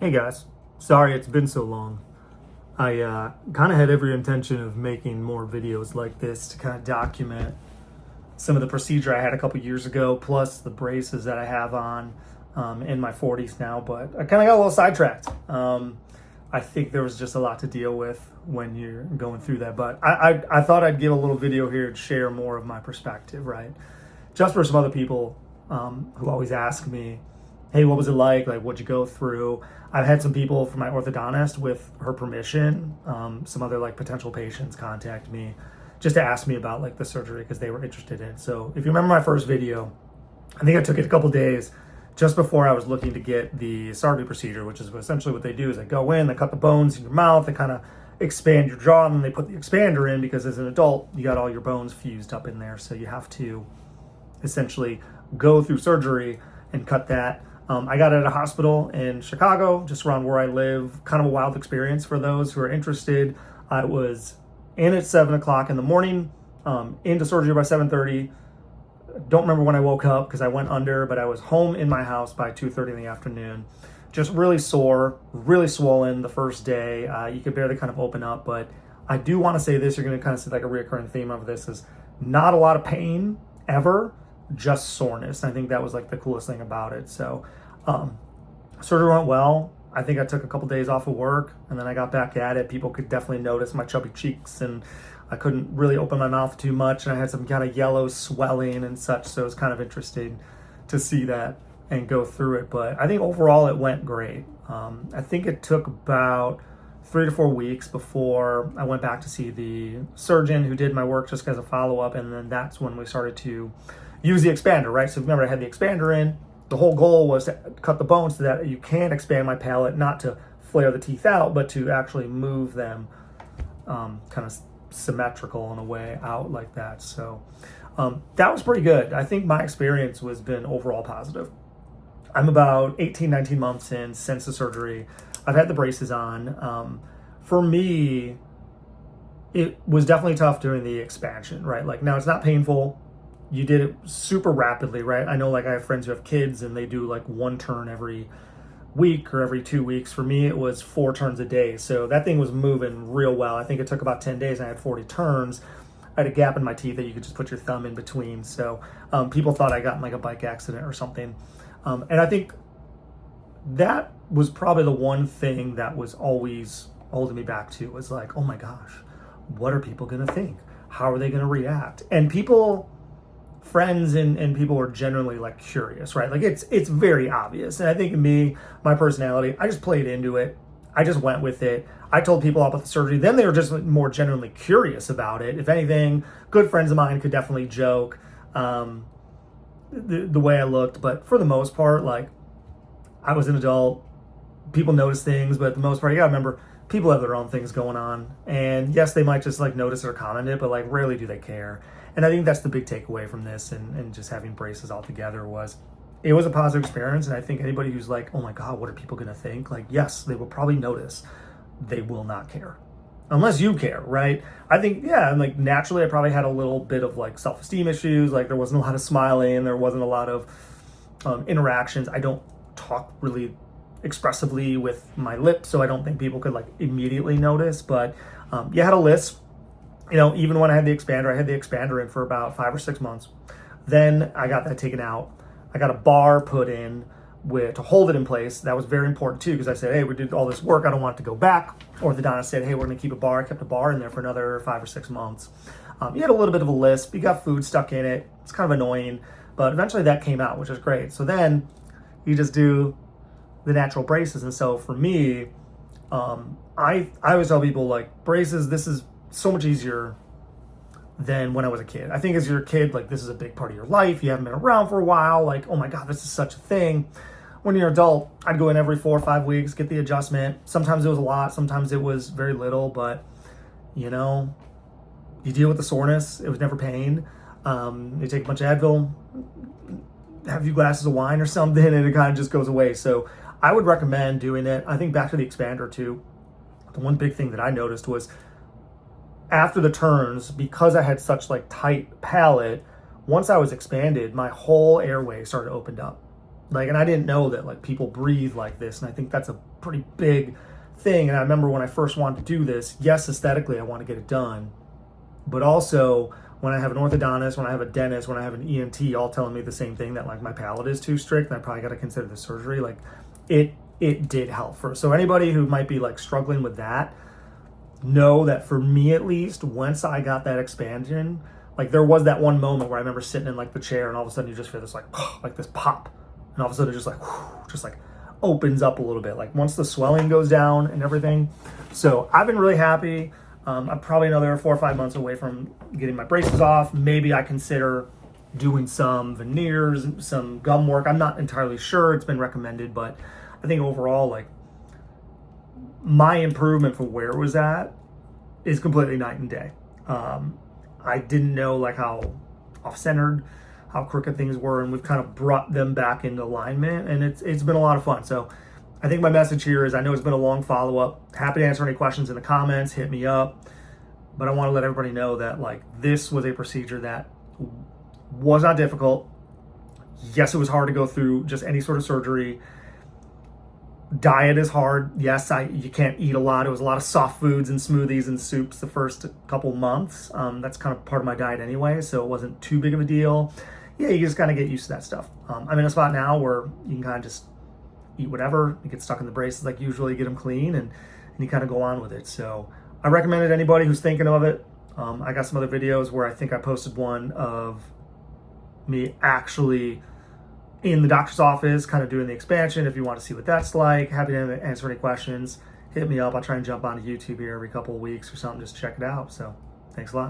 Hey guys, sorry it's been so long. I kind of had every intention of making more videos like this to kind of document some of the procedure I had a couple years ago, plus the braces that I have on in my 40s now, but I kind of got a little sidetracked. I think there was just a lot to deal with when you're going through that, but I thought I'd give a little video here to share more of my perspective, right? Just for some other people who always ask me, hey, what was it like? Like, what'd you go through? I've had some people from my orthodontist, with her permission, some other like potential patients contact me just to ask me about like the surgery because they were interested in it. So if you remember my first video, I think I took it a couple days just before I was looking to get the SARPE procedure, which is essentially what they do is they go in, they cut the bones in your mouth, they kind of expand your jaw, and then they put the expander in because as an adult, you got all your bones fused up in there. So you have to essentially go through surgery and cut that. I got it at a hospital in Chicago, just around where I live. Kind of a wild experience for those who are interested. I was in at 7 o'clock in the morning, into surgery by 7:30. Don't remember when I woke up because I went under, but I was home in my house by 2:30 in the afternoon. Just really sore, really swollen the first day. You could barely kind of open up, but I do want to say this. You're going to kind of see like a recurring theme of this is not a lot of pain ever, just soreness. I think that was like the coolest thing about it. So surgery went well. I think I took a couple days off of work and then I got back at it. People could definitely notice my chubby cheeks and I couldn't really open my mouth too much. And I had some kind of yellow swelling and such. So it was kind of interesting to see that and go through it. But I think overall it went great. I think it took about 3 to 4 weeks before I went back to see the surgeon who did my work just as a follow-up. And then that's when we started to use the expander, right? So remember I had the expander in. The whole goal was to cut the bones so that you can expand my palate, not to flare the teeth out, but to actually move them kind of symmetrical in a way out like that. So that was pretty good. I think my experience has been overall positive. I'm about 18, 19 months in since the surgery. I've had the braces on. For me, it was definitely tough during the expansion, right? Like now it's not painful. You did it super rapidly, right? I know like I have friends who have kids and they do like one turn every week or every 2 weeks. For me, it was 4 turns a day. So that thing was moving real well. I think it took about 10 days and I had 40 turns. I had a gap in my teeth that you could just put your thumb in between. So people thought I got in like a bike accident or something. And I think that was probably the one thing that was always holding me back to was like, oh my gosh, what are people gonna think? How are they gonna react? And friends and people were generally like curious, right? Like it's very obvious. And I think me, my personality, I just played into it. I just went with it. I told people about the surgery. Then they were just more genuinely curious about it. If anything, good friends of mine could definitely joke the way I looked. But for the most part, like I was an adult. People notice things, but the most part, you gotta remember, people have their own things going on. And yes, they might just like notice or comment it, but like rarely do they care. And I think that's the big takeaway from this and just having braces all together was it was a positive experience. And I think anybody who's like, oh my God, what are people going to think? Like, yes, they will probably notice. They will not care unless you care, right? I think, yeah, and like naturally I probably had a little bit of like self-esteem issues. Like there wasn't a lot of smiling. There wasn't a lot of interactions. I don't talk really expressively with my lips, so I don't think people could like immediately notice. But you had a lisp. You know, even when I had the expander in for about 5 or 6 months. Then I got that taken out. I got a bar put in to hold it in place. That was very important too, because I said, hey, we did all this work. I don't want it to go back. Orthodontist said, hey, we're going to keep a bar. I kept a bar in there for another 5 or 6 months. You had a little bit of a lisp. You got food stuck in it. It's kind of annoying, but eventually that came out, which is great. So then you just do the natural braces. And so for me, I always tell people like braces, this is so much easier than when I was a kid. I think as you're a kid, like this is a big part of your life. You haven't been around for a while. Like, oh my God, this is such a thing. When you're an adult, I'd go in every 4 or 5 weeks, get the adjustment. Sometimes it was a lot. Sometimes it was very little, but you know, you deal with the soreness. It was never pain. You take a bunch of Advil, have a few glasses of wine or something, and it kind of just goes away. So I would recommend doing it. I think back to the expander too. The one big thing that I noticed was after the turns, because I had such like tight palate, once I was expanded, my whole airway started opened up. Like, and I didn't know that like people breathe like this, and I think that's a pretty big thing. And I remember when I first wanted to do this, yes, aesthetically I want to get it done, but also when I have an orthodontist, when I have a dentist, when I have an ENT all telling me the same thing, that like my palate is too strict and I probably got to consider the surgery, like it did help. So anybody who might be like struggling with that, know that for me at least, once I got that expansion, like there was that one moment where I remember sitting in like the chair and all of a sudden you just feel this like this pop, and all of a sudden it just like opens up a little bit, like once the swelling goes down and everything. So I've been really happy. I'm probably another 4 or 5 months away from getting my braces off. Maybe I consider doing some veneers, some gum work. I'm not entirely sure. It's been recommended, but I think overall, like, my improvement from where it was at is completely night and day. I didn't know like how off-centered, how crooked things were, and we've kind of brought them back into alignment, and it's been a lot of fun. So I think my message here is, I know it's been a long follow-up. Happy to answer any questions in the comments, hit me up. But I want to let everybody know that like this was a procedure that was not difficult. Yes, it was hard to go through just any sort of surgery. Diet is hard. Yes, you can't eat a lot. It was a lot of soft foods and smoothies and soups the first couple months. That's kind of part of my diet anyway, so it wasn't too big of a deal. Yeah, you just kind of get used to that stuff. I'm in a spot now where you can kind of just eat whatever. You get stuck in the braces like usually, get them clean, and you kind of go on with it. So I recommend it to anybody who's thinking of it. I got some other videos where I think I posted one of me actually in the doctor's office, kind of doing the expansion. If you want to see what that's like, happy to answer any questions. Hit me up. I'll try and jump onto YouTube here every couple of weeks or something, just check it out. So thanks a lot.